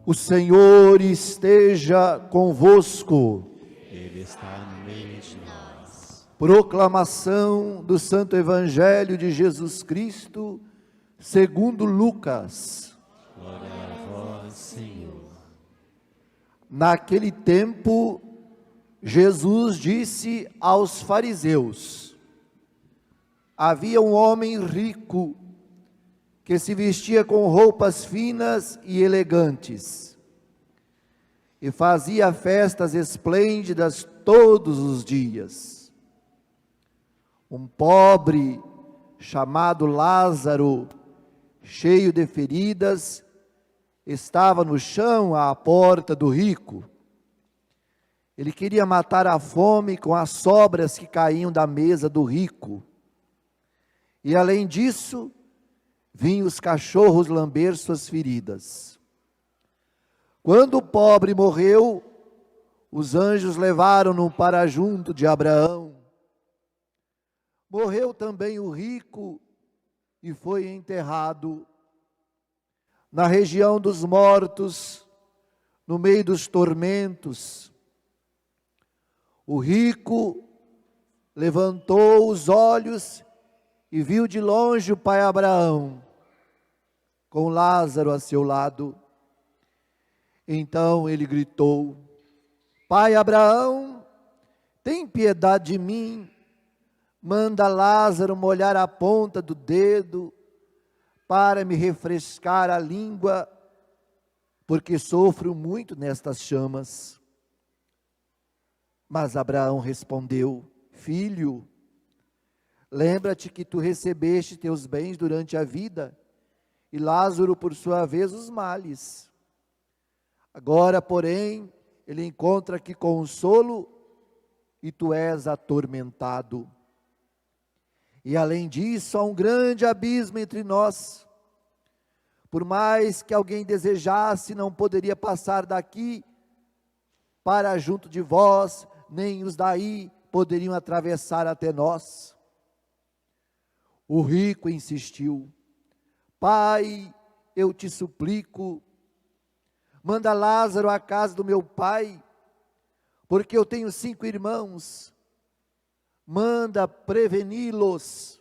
O Senhor esteja convosco. Ele está no meio de nós. Proclamação do Santo Evangelho de Jesus Cristo, segundo Lucas. Glória a vós, Senhor. Naquele tempo, Jesus disse aos fariseus: havia um homem rico que se vestia com roupas finas e elegantes, e fazia festas esplêndidas todos os dias. Um pobre, chamado Lázaro, cheio de feridas, estava no chão à porta do rico. Ele queria matar a fome com as sobras que caíam da mesa do rico. E além disso, vinham os cachorros lamber suas feridas. Quando o pobre morreu, os anjos levaram-no para junto de Abraão. Morreu também o rico e foi enterrado na região dos mortos, no meio dos tormentos. O rico levantou os olhos e viu de longe o pai Abraão, com Lázaro a seu lado. Então ele gritou: Pai Abraão, tem piedade de mim, manda Lázaro molhar a ponta do dedo, para me refrescar a língua, porque sofro muito nestas chamas. Mas Abraão respondeu: Filho, lembra-te que tu recebeste teus bens durante a vida, e Lázaro, por sua vez, os males. Agora, porém, ele encontra aqui consolo, e tu és atormentado. E além disso, há um grande abismo entre nós. Por mais que alguém desejasse, não poderia passar daqui para junto de vós, nem os daí poderiam atravessar até nós. O rico insistiu: Pai, eu te suplico, manda Lázaro à casa do meu pai, porque eu tenho 5 irmãos. Manda preveni-los,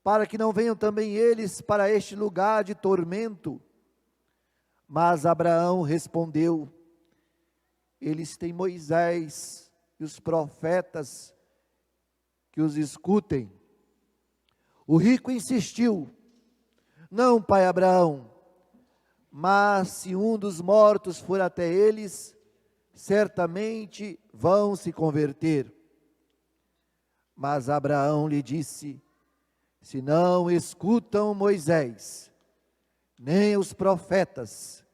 para que não venham também eles para este lugar de tormento. Mas Abraão respondeu: eles têm Moisés e os profetas, que os escutem. O rico insistiu: não, pai Abraão, mas se um dos mortos for até eles, certamente vão se converter. Mas Abraão lhe disse: se não escutam Moisés, nem os profetas,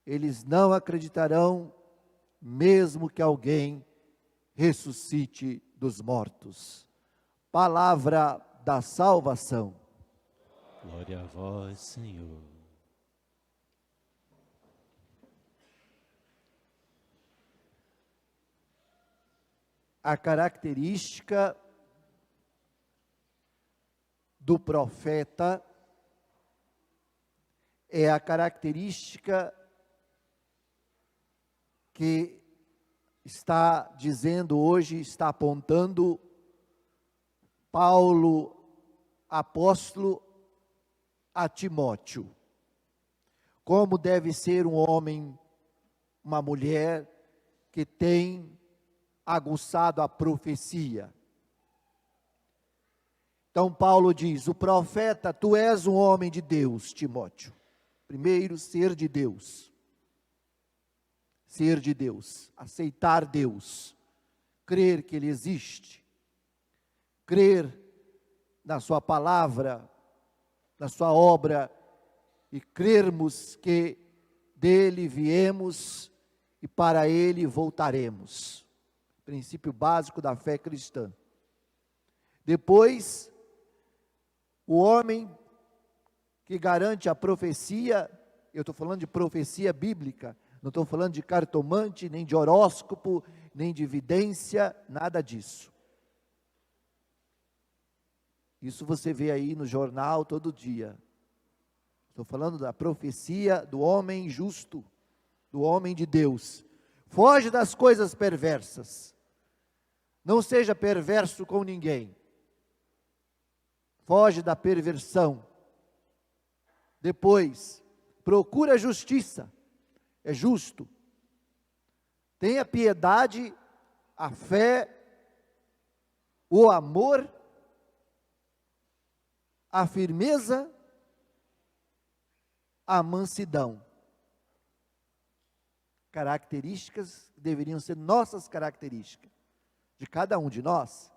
eles não acreditarão, mesmo que alguém ressuscite dos mortos. Palavra da salvação. Glória a vós, Senhor. A característica do profeta é a característica que está dizendo hoje, está apontando Paulo, apóstolo, a Timóteo. Como deve ser um homem, uma mulher que tem aguçado a profecia. Então Paulo diz: o profeta, tu és um homem de Deus, Timóteo. Primeiro, ser de Deus. Ser de Deus, aceitar Deus, crer que Ele existe, crer na sua palavra, na sua obra, e crermos que dele viemos e para Ele voltaremos. Princípio básico da fé cristã. Depois, o homem que garante a profecia, eu estou falando de profecia bíblica, não estou falando de cartomante, nem de horóscopo, nem de vidência, nada disso. Isso você vê aí no jornal todo dia. Estou falando da profecia do homem justo, do homem de Deus. Foge das coisas perversas. Não seja perverso com ninguém. Foge da perversão. Depois, procura a justiça. É justo. Tenha piedade, a fé, o amor, a firmeza, a mansidão. Características que deveriam ser nossas características, de cada um de nós.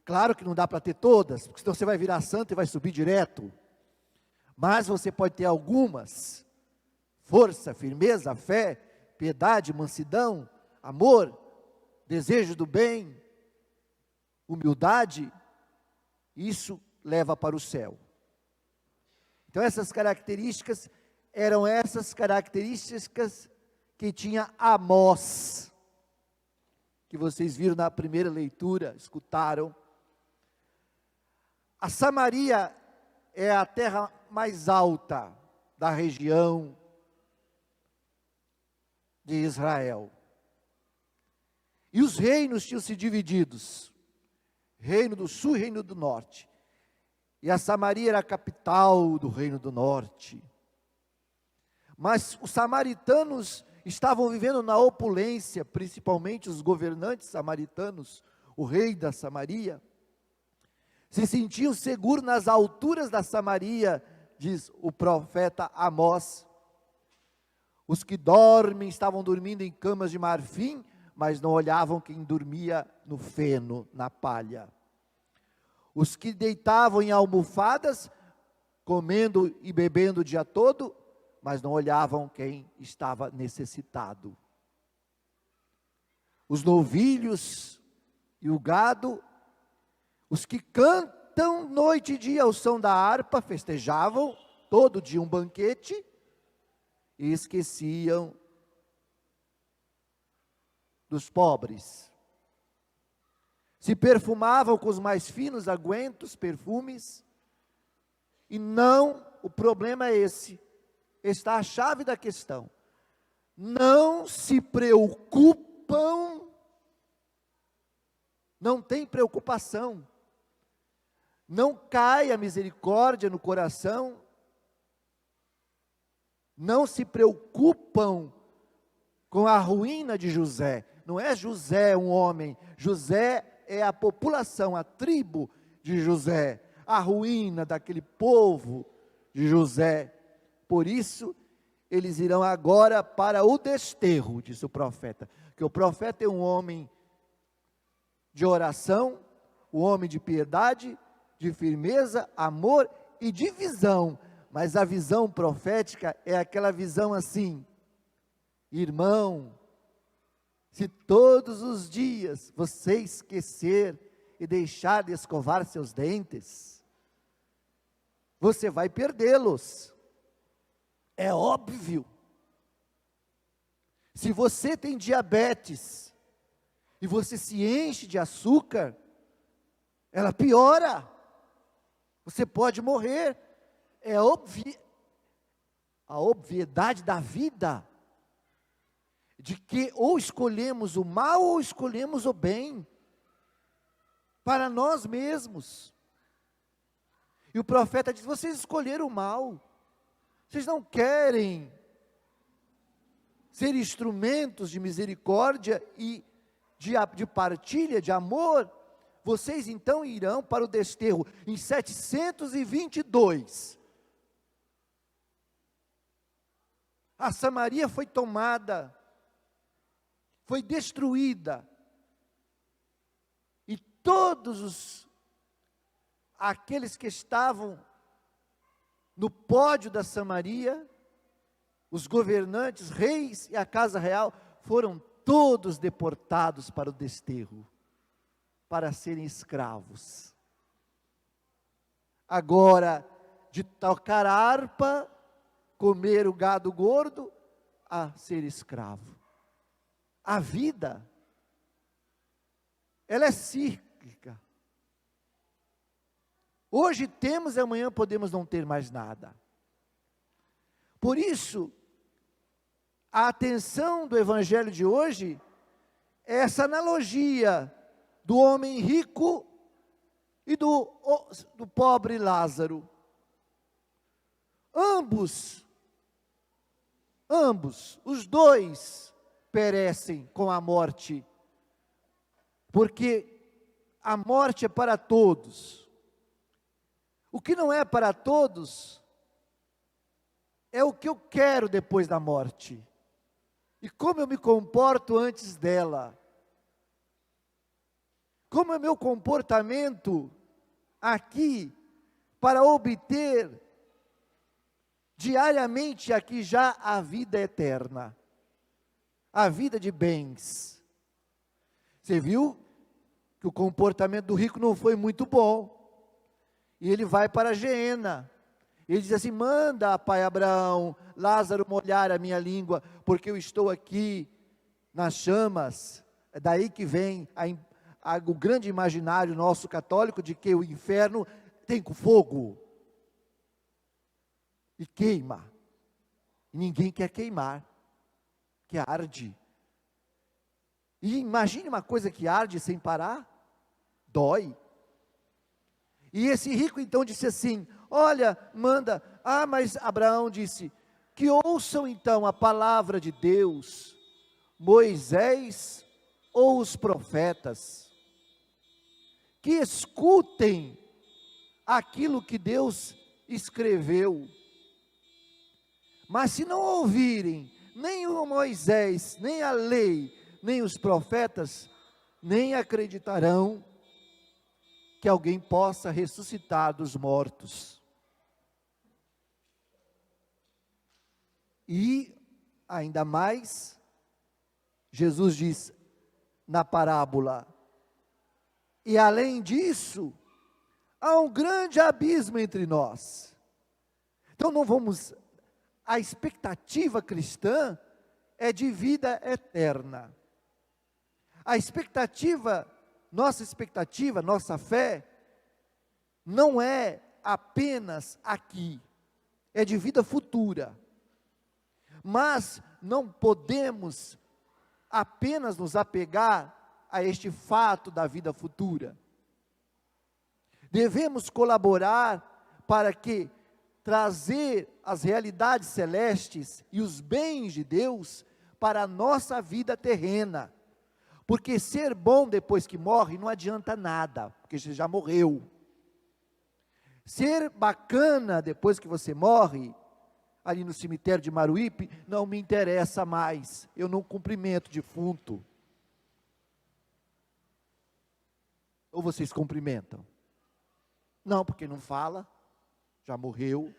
Claro que não dá para ter todas, porque senão você vai virar santo e vai subir direto. Mas você pode ter algumas: força, firmeza, fé, piedade, mansidão, amor, desejo do bem, humildade. Isso leva para o céu. Então essas características eram essas características que tinha Amós, que vocês viram na primeira leitura, escutaram. A Samaria é a terra mais alta da região de Israel. E os reinos tinham se divididos, reino do sul e reino do norte. E a Samaria era a capital do reino do norte. Mas os samaritanos estavam vivendo na opulência, principalmente os governantes samaritanos, o rei da Samaria, se sentiam seguros nas alturas da Samaria, diz o profeta Amós. Os que dormem estavam dormindo em camas de marfim, mas não olhavam quem dormia no feno, na palha. Os que deitavam em almofadas, comendo e bebendo o dia todo, mas não olhavam quem estava necessitado. Os novilhos e o gado, os que cantam noite e dia ao som da harpa, festejavam todo dia um banquete e esqueciam dos pobres. Se perfumavam com os mais finos aguentos, perfumes, e não, o problema é esse, está a chave da questão. Não se preocupam, não tem preocupação, não cai a misericórdia no coração, não se preocupam com a ruína de José. Não é José um homem, José é a população, a tribo de José, a ruína daquele povo de José. Por isso, eles irão agora para o desterro, disse o profeta. Que o profeta é um homem de oração, um homem de piedade, de firmeza, amor e de visão. Mas a visão profética é aquela visão assim: irmão, se todos os dias você esquecer e deixar de escovar seus dentes, você vai perdê-los. É óbvio. Se você tem diabetes e você se enche de açúcar, ela piora. Você pode morrer. É a obviedade da vida, de que ou escolhemos o mal ou escolhemos o bem, para nós mesmos. E o profeta diz: vocês escolheram o mal, vocês não querem ser instrumentos de misericórdia e de partilha, de amor, vocês então irão para o desterro. Em 722, a Samaria foi tomada, foi destruída, e todos aqueles que estavam no pódio da Samaria, os governantes, reis e a casa real, foram todos deportados para o desterro, para serem escravos. Agora, de tocar a harpa, comer o gado gordo, a ser escravo. A vida, ela é cíclica. Hoje temos e amanhã podemos não ter mais nada. Por isso, a atenção do evangelho de hoje é essa analogia do homem rico e do pobre Lázaro. Ambos, os dois perecem com a morte, porque a morte é para todos. O que não é para todos é o que eu quero depois da morte, e como eu me comporto antes dela, como é meu comportamento aqui, para obter diariamente aqui já a vida eterna, a vida de bens. Você viu que o comportamento do rico não foi muito bom, e ele vai para a Geena. Ele diz assim: manda, pai Abraão, Lázaro molhar a minha língua, porque eu estou aqui nas chamas. É daí que vem o grande imaginário nosso católico de que o inferno tem fogo e queima, e ninguém quer queimar, que arde. E imagine uma coisa que arde sem parar, dói. E esse rico então disse assim: olha, manda. Mas Abraão disse: que ouçam então a palavra de Deus, Moisés ou os profetas, que escutem aquilo que Deus escreveu. Mas se não ouvirem nem o Moisés, nem a lei, nem os profetas, nem acreditarão que alguém possa ressuscitar dos mortos. E, ainda mais, Jesus diz na parábola: e além disso, há um grande abismo entre nós. Então não vamos, a expectativa cristã é de vida eterna. A expectativa, nossa fé, não é apenas aqui, é de vida futura. Mas não podemos apenas nos apegar a este fato da vida futura. Devemos colaborar para que trazer as realidades celestes e os bens de Deus para a nossa vida terrena. Porque ser bom depois que morre não adianta nada, porque você já morreu. Ser bacana depois que você morre, ali no cemitério de Maruípe, não me interessa mais. Eu não cumprimento defunto. Ou vocês cumprimentam? Não, porque não fala, já morreu.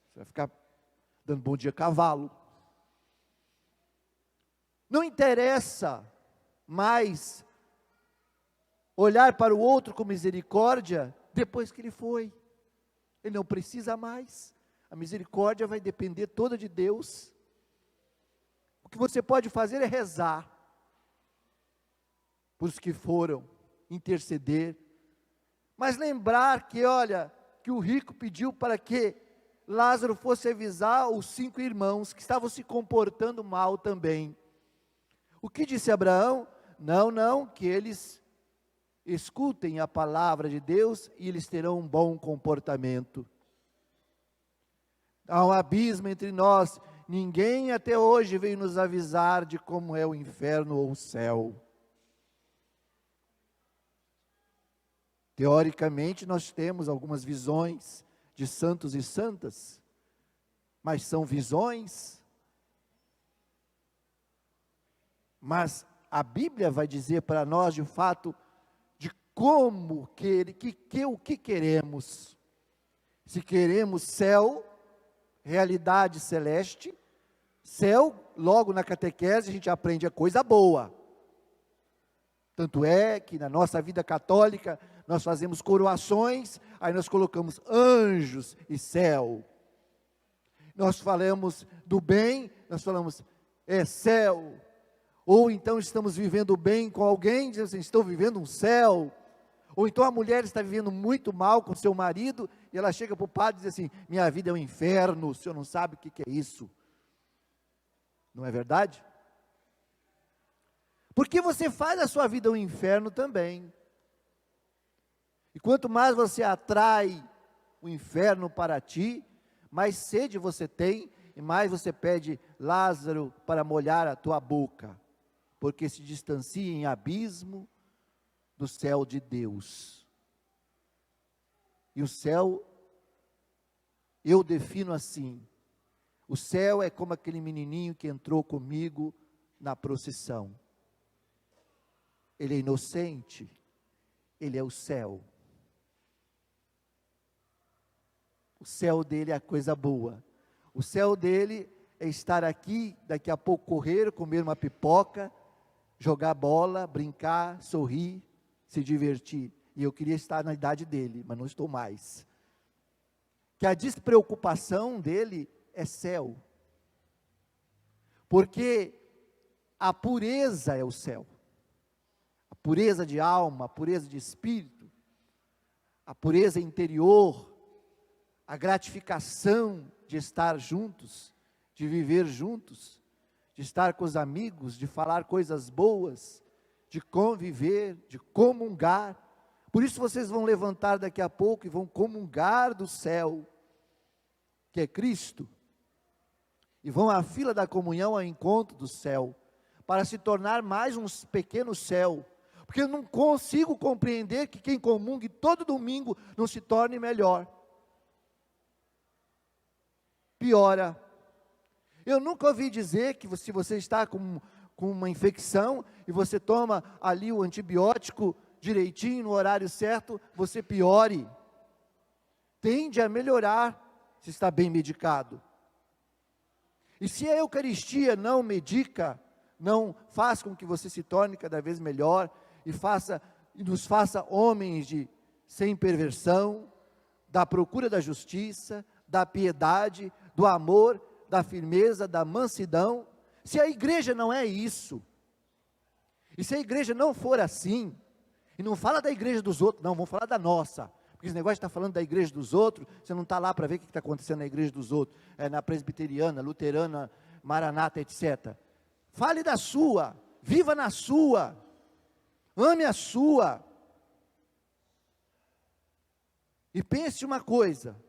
Você vai ficar dando bom dia a cavalo. Não interessa mais olhar para o outro com misericórdia depois que ele foi. Ele não precisa mais. A misericórdia vai depender toda de Deus. O que você pode fazer é rezar por os que foram, interceder, mas lembrar que, olha, que o rico pediu para que Lázaro fosse avisar os 5 irmãos que estavam se comportando mal também. O que disse Abraão? Não, que eles escutem a palavra de Deus e eles terão um bom comportamento. Há um abismo entre nós, ninguém até hoje veio nos avisar de como é o inferno ou o céu. Teoricamente nós temos algumas visões de santos e santas, mas são visões. Mas a Bíblia vai dizer para nós de fato de como o que queremos. Se queremos céu, realidade celeste, céu, logo na catequese a gente aprende a coisa boa. Tanto é que na nossa vida católica nós fazemos coroações, aí nós colocamos anjos e céu. Nós falamos do bem, nós falamos céu. Ou então estamos vivendo bem com alguém, dizemos assim, estou vivendo um céu. Ou então a mulher está vivendo muito mal com seu marido, e ela chega para o padre e diz assim: minha vida é um inferno, o senhor não sabe o que é isso. Não é verdade? Porque você faz a sua vida um inferno também. E quanto mais você atrai o inferno para ti, mais sede você tem, e mais você pede Lázaro para molhar a tua boca, porque se distancia em abismo do céu de Deus. E o céu, eu defino assim: o céu é como aquele menininho que entrou comigo na procissão. Ele é inocente, ele é o céu. O céu dele é a coisa boa. O céu dele é estar aqui, daqui a pouco correr, comer uma pipoca, jogar bola, brincar, sorrir, se divertir. E eu queria estar na idade dele, mas não estou mais. Que a despreocupação dele é céu. Porque a pureza é o céu. A pureza de alma, a pureza de espírito, a pureza interior, a gratificação de estar juntos, de viver juntos, de estar com os amigos, de falar coisas boas, de conviver, de comungar. Por isso vocês vão levantar daqui a pouco e vão comungar do céu, que é Cristo, e vão à fila da comunhão ao encontro do céu, para se tornar mais um pequeno céu, porque eu não consigo compreender que quem comungue todo domingo não se torne melhor. Piora. Eu nunca ouvi dizer que se você está com uma infecção e você toma ali o antibiótico direitinho, no horário certo, você piore. Tende a melhorar se está bem medicado. E se a Eucaristia não medica, não faz com que você se torne cada vez melhor e nos faça homens sem perversão, da procura da justiça, da piedade, do amor, da firmeza, da mansidão. Se a igreja não é isso, e se a igreja não for assim, e não fala da igreja dos outros, não, vamos falar da nossa, porque esse negócio de estar falando da igreja dos outros, você não está lá para ver o que está acontecendo na igreja dos outros, na presbiteriana, luterana, maranata, etc. Fale da sua, viva na sua, ame a sua, e pense uma coisa,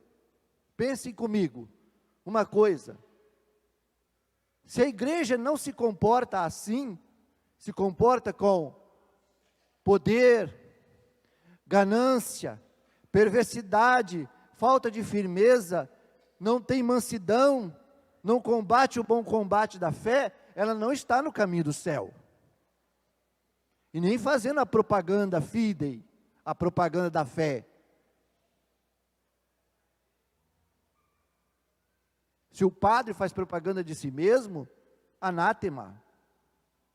pensem comigo, uma coisa: se a igreja não se comporta assim, se comporta com poder, ganância, perversidade, falta de firmeza, não tem mansidão, não combate o bom combate da fé, ela não está no caminho do céu. E nem fazendo a propaganda fidei, a propaganda da fé. Se o padre faz propaganda de si mesmo, anátema.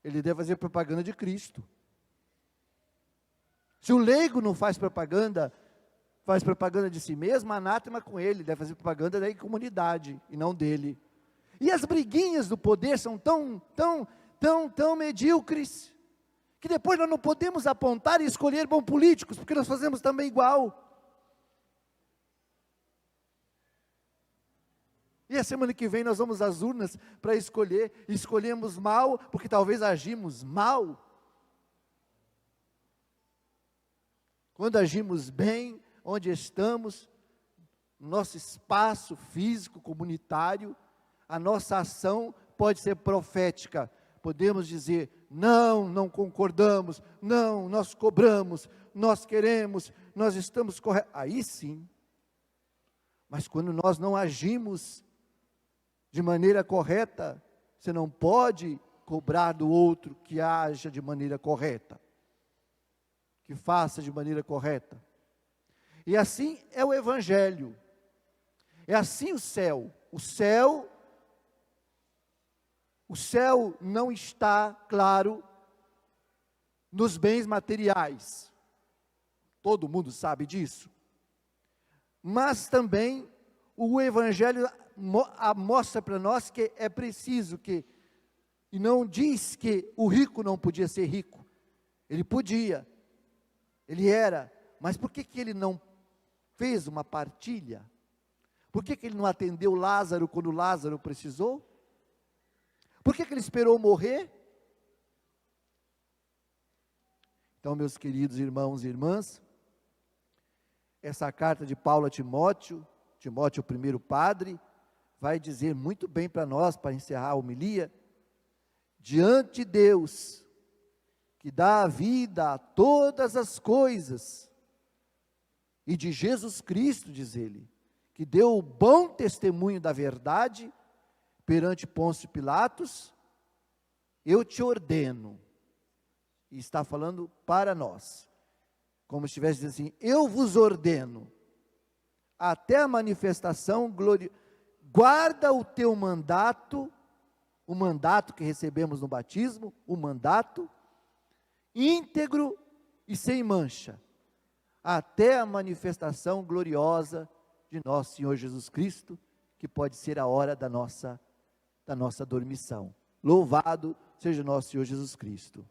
Ele deve fazer propaganda de Cristo. Se o leigo não faz propaganda de si mesmo, anátema com ele, deve fazer propaganda da comunidade e não dele. E as briguinhas do poder são tão medíocres, que depois nós não podemos apontar e escolher bons políticos, porque nós fazemos também igual. E a semana que vem nós vamos às urnas para escolher, e escolhemos mal, porque talvez agimos mal. Quando agimos bem, onde estamos, no nosso espaço físico, comunitário, a nossa ação pode ser profética. Podemos dizer: não concordamos, não, nós cobramos, nós queremos, nós estamos corretos. Aí sim. Mas quando nós não agimos de maneira correta, você não pode cobrar do outro que haja de maneira correta, que faça de maneira correta. E assim é o Evangelho, é assim o céu. O céu não está, claro, nos bens materiais, todo mundo sabe disso, mas também o Evangelho mostra para nós que é preciso que, e não diz que o rico não podia ser rico, ele podia, ele era Mas por que ele não fez uma partilha? Por que ele não atendeu Lázaro quando Lázaro precisou? Por que ele esperou morrer? Então, meus queridos irmãos e irmãs, essa carta de Paulo a Timóteo, Timóteo, o primeiro padre, vai dizer muito bem para nós, para encerrar a homilia: diante de Deus, que dá a vida a todas as coisas, e de Jesus Cristo, diz ele, que deu o bom testemunho da verdade perante Pôncio Pilatos, eu te ordeno, e está falando para nós, como se estivesse dizendo assim: eu vos ordeno, até a manifestação gloriosa, guarda o teu mandato, o mandato que recebemos no batismo, o mandato, íntegro e sem mancha, até a manifestação gloriosa de nosso Senhor Jesus Cristo, que pode ser a hora da nossa dormição. Louvado seja nosso Senhor Jesus Cristo.